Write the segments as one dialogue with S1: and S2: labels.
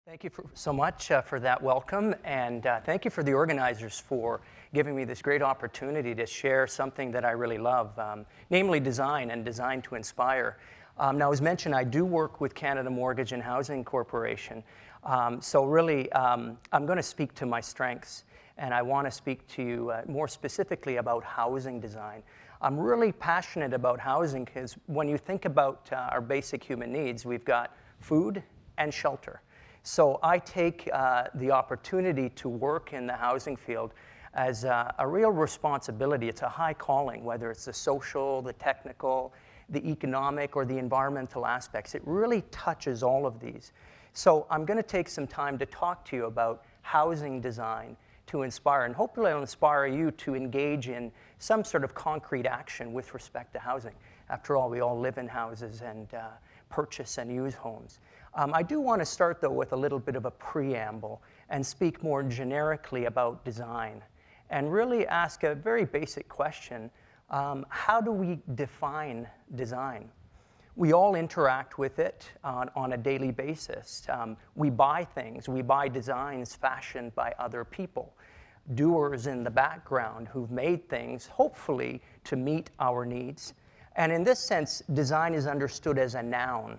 S1: Thank you so much for that welcome, and thank you for the organizers for giving me this great opportunity to share something that I really love, namely design and design to inspire. Now, as mentioned, I do work with Canada Mortgage and Housing Corporation, so really I'm going to speak to my strengths, and I want to speak to you more specifically about housing design. I'm really passionate about housing because when you think about our basic human needs, we've got food and shelter. So I take the opportunity to work in the housing field as a real responsibility. It's a high calling, whether it's the social, the technical, the economic, or the environmental aspects. It really touches all of these. So I'm going to take some time to talk to you about housing design to inspire, and hopefully I'll inspire you to engage in some sort of concrete action with respect to housing. After all, we all live in houses and purchase and use homes. I do want to start, though, with a little bit of a preamble and speak more generically about design and really ask a very basic question. How do we define design? We all interact with it on a daily basis. We buy things. We buy designs fashioned by other people, doers in the background who've made things, hopefully, to meet our needs. And in this sense, design is understood as a noun.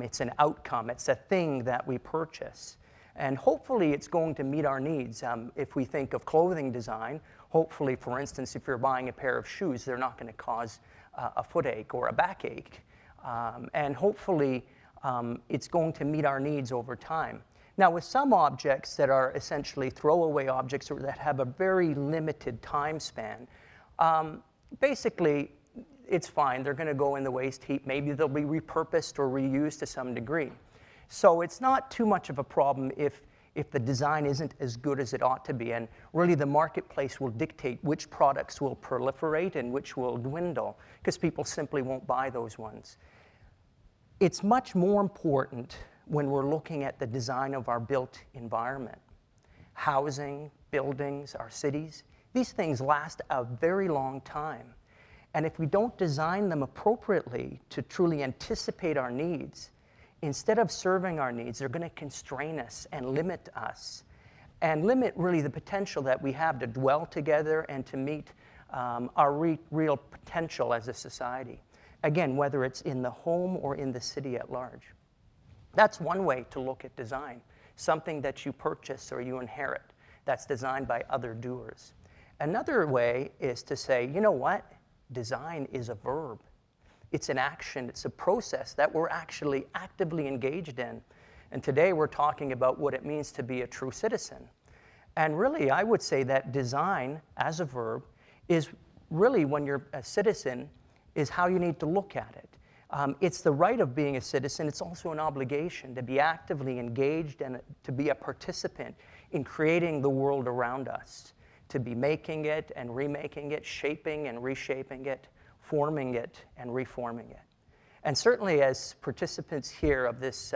S1: It's an outcome. It's a thing that we purchase. And hopefully it's going to meet our needs. If we think of clothing design, hopefully, for instance, if you're buying a pair of shoes, they're not going to cause a footache or a backache. And hopefully it's going to meet our needs over time. Now, with some objects that are essentially throwaway objects or that have a very limited time span, basically, it's fine. They're going to go in the waste heap. Maybe they'll be repurposed or reused to some degree. So it's not too much of a problem if the design isn't as good as it ought to be. And really, the marketplace will dictate which products will proliferate and which will dwindle, because people simply won't buy those ones. It's much more important when we're looking at the design of our built environment. Housing, buildings, our cities, these things last a very long time. And if we don't design them appropriately to truly anticipate our needs, instead of serving our needs, they're going to constrain us and limit us, and limit really the potential that we have to dwell together and to meet our real potential as a society. Again, whether it's in the home or in the city at large. That's one way to look at design, something that you purchase or you inherit that's designed by other doers. Another way is to say, you know what? Design is a verb. It's an action. It's a process that we're actually actively engaged in. And today we're talking about what it means to be a true citizen. And really, I would say that design as a verb is really, when you're a citizen, is how you need to look at it. It's the right of being a citizen. It's also an obligation to be actively engaged and to be a participant in creating the world around us, to be making it and remaking it, shaping and reshaping it, forming it and reforming it. And certainly as participants here of this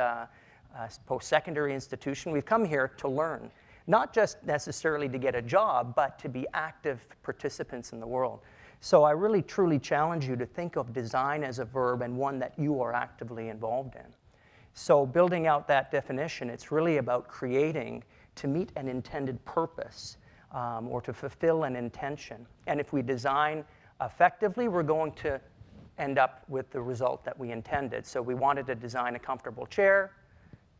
S1: post-secondary institution, we've come here to learn, not just necessarily to get a job, but to be active participants in the world. So I really, truly challenge you to think of design as a verb and one that you are actively involved in. So building out that definition, it's really about creating to meet an intended purpose, or to fulfill an intention. And if we design effectively, we're going to end up with the result that we intended. So we wanted to design a comfortable chair.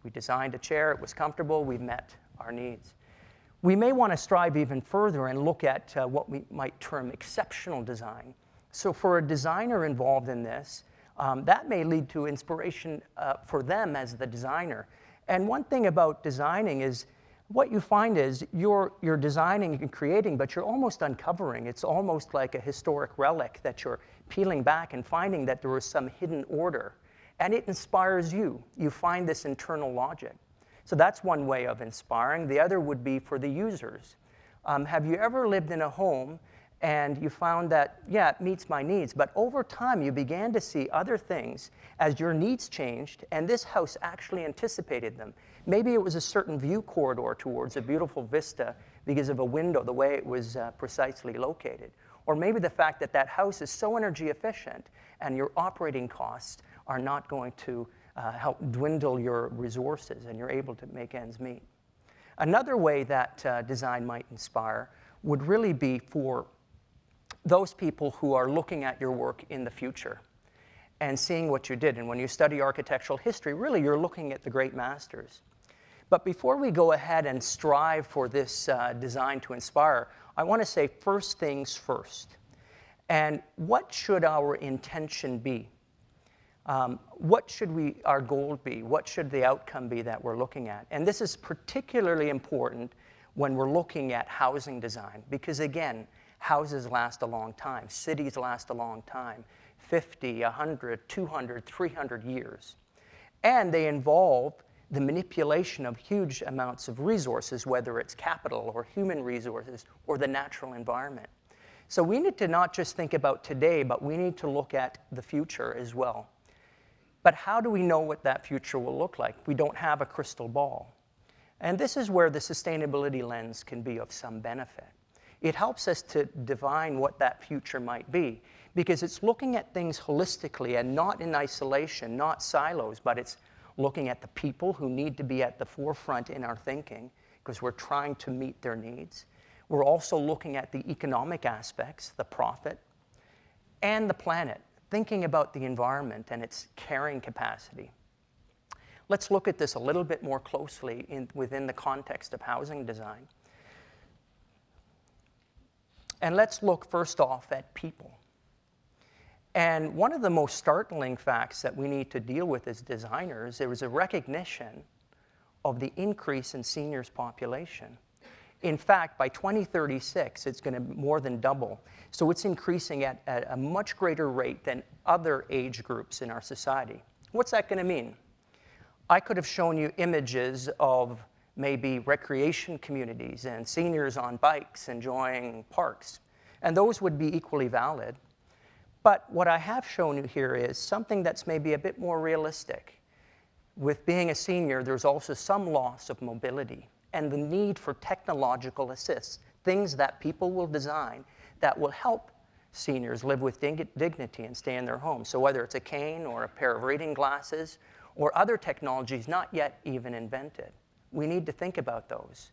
S1: We designed a chair. It was comfortable. We met our needs. We may want to strive even further and look at what we might term exceptional design. So for a designer involved in this, that may lead to inspiration for them as the designer. And one thing about designing is what you find is you're designing and creating, but you're almost uncovering. It's almost like a historic relic that you're peeling back and finding that there was some hidden order. And it inspires you. You find this internal logic. So that's one way of inspiring. The other would be for the users. Have you ever lived in a home and you found that, yeah, it meets my needs, but over time you began to see other things as your needs changed, and this house actually anticipated them. Maybe it was a certain view corridor towards a beautiful vista because of a window, the way it was precisely located. Or maybe the fact that that house is so energy efficient and your operating costs are not going to help dwindle your resources, and you're able to make ends meet. Another way that design might inspire would really be for those people who are looking at your work in the future and seeing what you did. And when you study architectural history, really you're looking at the great masters. But before we go ahead and strive for this design to inspire, I want to say first things first. And what should our intention be? What should our goal be? What should the outcome be that we're looking at? And this is particularly important when we're looking at housing design, because again, houses last a long time, cities last a long time, 50, 100, 200, 300 years. And they involve the manipulation of huge amounts of resources, whether it's capital or human resources or the natural environment. So we need to not just think about today, but we need to look at the future as well. But how do we know what that future will look like? We don't have a crystal ball. And this is where the sustainability lens can be of some benefit. It helps us to divine what that future might be, because it's looking at things holistically and not in isolation, not silos, but it's looking at the people who need to be at the forefront in our thinking because we're trying to meet their needs. We're also looking at the economic aspects, the profit, and the planet, thinking about the environment and its carrying capacity. Let's look at this a little bit more closely within the context of housing design. And let's look first off at people. And one of the most startling facts that we need to deal with as designers, there was a recognition of the increase in seniors' population. In fact, by 2036, it's going to more than double. So it's increasing at a much greater rate than other age groups in our society. What's that going to mean? I could have shown you images of maybe recreation communities and seniors on bikes enjoying parks, and those would be equally valid. But what I have shown you here is something that's maybe a bit more realistic. With being a senior, there's also some loss of mobility and the need for technological assists, things that people will design that will help seniors live with dignity and stay in their homes. So whether it's a cane or a pair of reading glasses or other technologies not yet even invented, we need to think about those.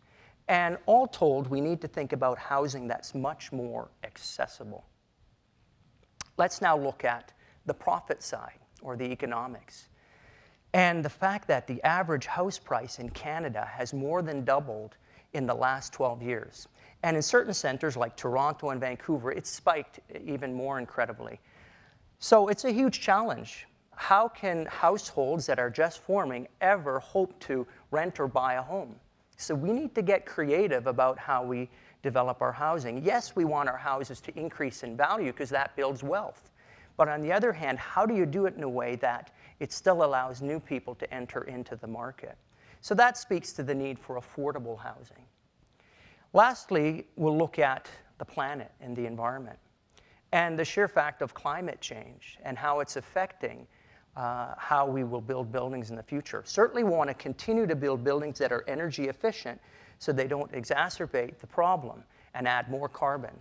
S1: And all told, we need to think about housing that's much more accessible. Let's now look at the profit side, or the economics. And the fact that the average house price in Canada has more than doubled in the last 12 years. And in certain centers like Toronto and Vancouver, it's spiked even more incredibly. So it's a huge challenge. How can households that are just forming ever hope to rent or buy a home? So we need to get creative about how we develop our housing. Yes, we want our houses to increase in value because that builds wealth. But on the other hand, how do you do it in a way that it still allows new people to enter into the market? So that speaks to the need for affordable housing. Lastly, we'll look at the planet and the environment and the sheer fact of climate change and how it's affecting how we will build buildings in the future. Certainly we want to continue to build buildings that are energy efficient so they don't exacerbate the problem and add more carbon.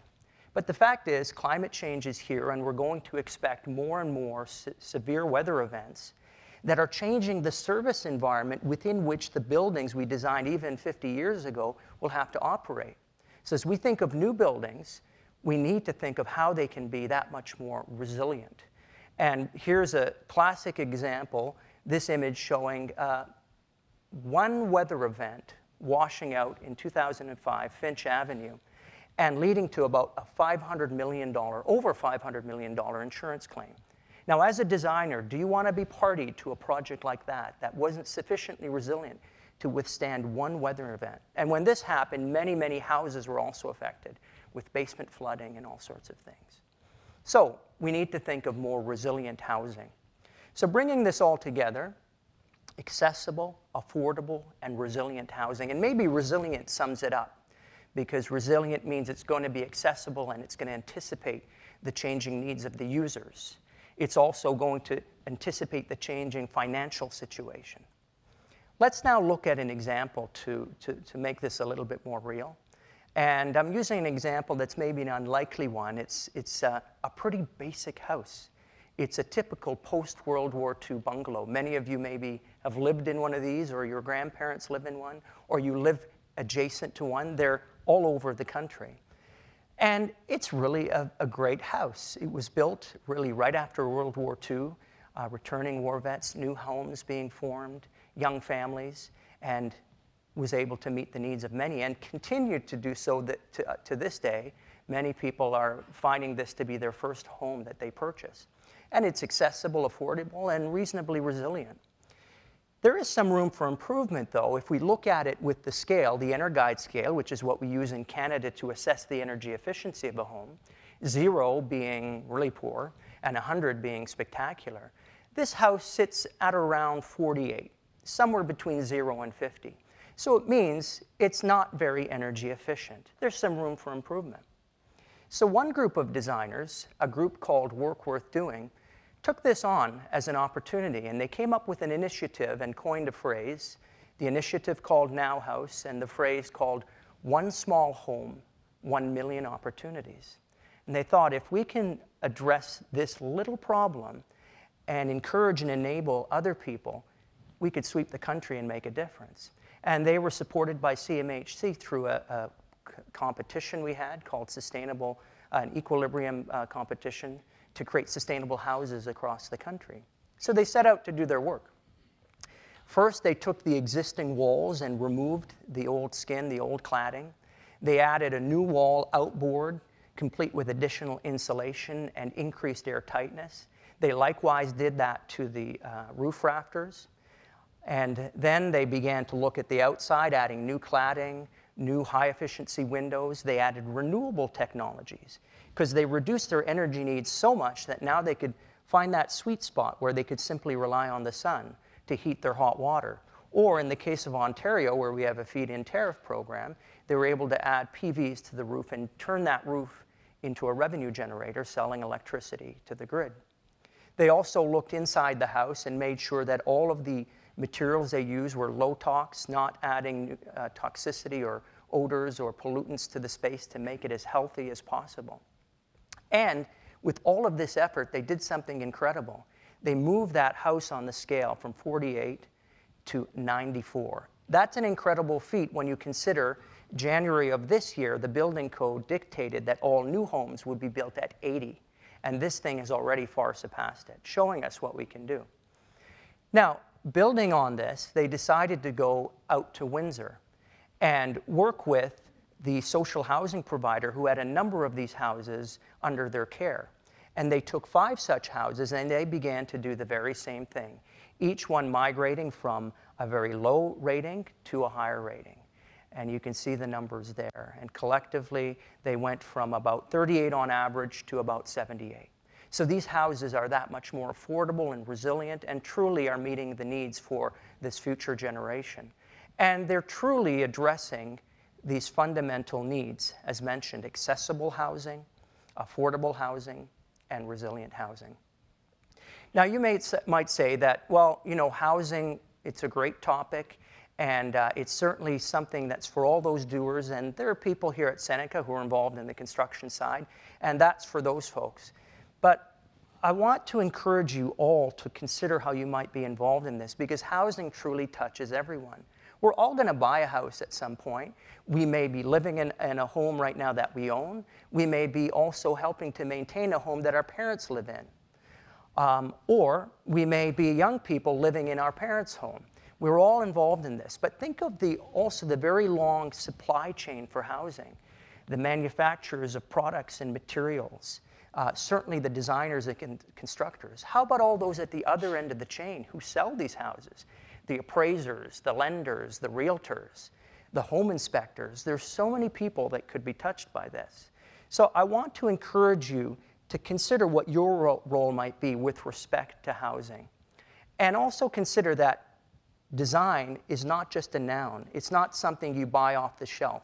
S1: But the fact is, climate change is here, and we're going to expect more and more severe weather events that are changing the service environment within which the buildings we designed even 50 years ago will have to operate. So as we think of new buildings, we need to think of how they can be that much more resilient. And here's a classic example, this image showing one weather event washing out in 2005, Finch Avenue, and leading to about a $500 million, over $500 million insurance claim. Now, as a designer, do you want to be party to a project like that wasn't sufficiently resilient to withstand one weather event? And when this happened, many, many houses were also affected with basement flooding and all sorts of things. So we need to think of more resilient housing. So bringing this all together, accessible, affordable, and resilient housing, and maybe resilient sums it up, because resilient means it's going to be accessible and it's going to anticipate the changing needs of the users. It's also going to anticipate the changing financial situation. Let's now look at an example to make this a little bit more real. And I'm using an example that's maybe an unlikely one. It's a pretty basic house. It's a typical post-World War II bungalow. Many of you maybe have lived in one of these, or your grandparents live in one, or you live adjacent to one. They're all over the country. And it's really a great house. It was built really right after World War II, returning war vets, new homes being formed, young families, and was able to meet the needs of many and continued to do so to this day. Many people are finding this to be their first home that they purchase. And it's accessible, affordable, and reasonably resilient. There is some room for improvement, though, if we look at it with the scale, the Energuide scale, which is what we use in Canada to assess the energy efficiency of a home, 0 being really poor and 100 being spectacular. This house sits at around 48, somewhere between 0 and 50. So it means it's not very energy efficient. There's some room for improvement. So one group of designers, a group called Work Worth Doing, took this on as an opportunity, and they came up with an initiative and coined a phrase, the initiative called Now House, and the phrase called One Small Home, 1 Million Opportunities. And they thought, if we can address this little problem and encourage and enable other people, we could sweep the country and make a difference. And they were supported by CMHC through a competition we had called Sustainable, an Equilibrium competition, to create sustainable houses across the country. So they set out to do their work. First, they took the existing walls and removed the old skin, the old cladding. They added a new wall outboard, complete with additional insulation and increased air tightness. They likewise did that to the roof rafters. And then they began to look at the outside, adding new cladding, new high-efficiency windows. They added renewable technologies because they reduced their energy needs so much that now they could find that sweet spot where they could simply rely on the sun to heat their hot water. Or in the case of Ontario, where we have a feed-in tariff program, they were able to add PVs to the roof and turn that roof into a revenue generator, selling electricity to the grid. They also looked inside the house and made sure that all of the materials they use were low tox, not adding toxicity or odors or pollutants to the space to make it as healthy as possible. And with all of this effort, they did something incredible. They moved that house on the scale from 48 to 94. That's an incredible feat when you consider January of this year, the building code dictated that all new homes would be built at 80. And this thing has already far surpassed it, showing us what we can do. Now, building on this, they decided to go out to Windsor and work with the social housing provider who had a number of these houses under their care. And they took 5 such houses and they began to do the very same thing, each one migrating from a very low rating to a higher rating. And you can see the numbers there. And collectively, they went from about 38 on average to about 78. So these houses are that much more affordable and resilient and truly are meeting the needs for this future generation. And they're truly addressing these fundamental needs, as mentioned, accessible housing, affordable housing, and resilient housing. Now, you might say that, well, you know, housing, it's a great topic, and it's certainly something that's for all those doers, and there are people here at Seneca who are involved in the construction side, and that's for those folks. But I want to encourage you all to consider how you might be involved in this, because housing truly touches everyone. We're all going to buy a house at some point. We may be living in a home right now that we own. We may be also helping to maintain a home that our parents live in. Or we may be young people living in our parents' home. We're all involved in this. But think of also the very long supply chain for housing, the manufacturers of products and materials, certainly the designers and constructors. How about all those at the other end of the chain who sell these houses? The appraisers, the lenders, the realtors, the home inspectors. There's so many people that could be touched by this. So I want to encourage you to consider what your role might be with respect to housing. And also consider that design is not just a noun. It's not something you buy off the shelf.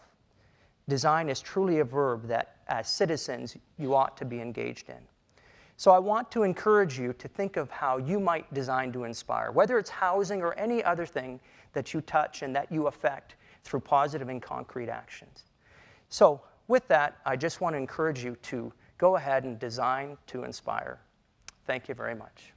S1: Design is truly a verb that, as citizens, you ought to be engaged in. So I want to encourage you to think of how you might design to inspire, whether it's housing or any other thing that you touch and that you affect through positive and concrete actions. So with that, I just want to encourage you to go ahead and design to inspire. Thank you very much.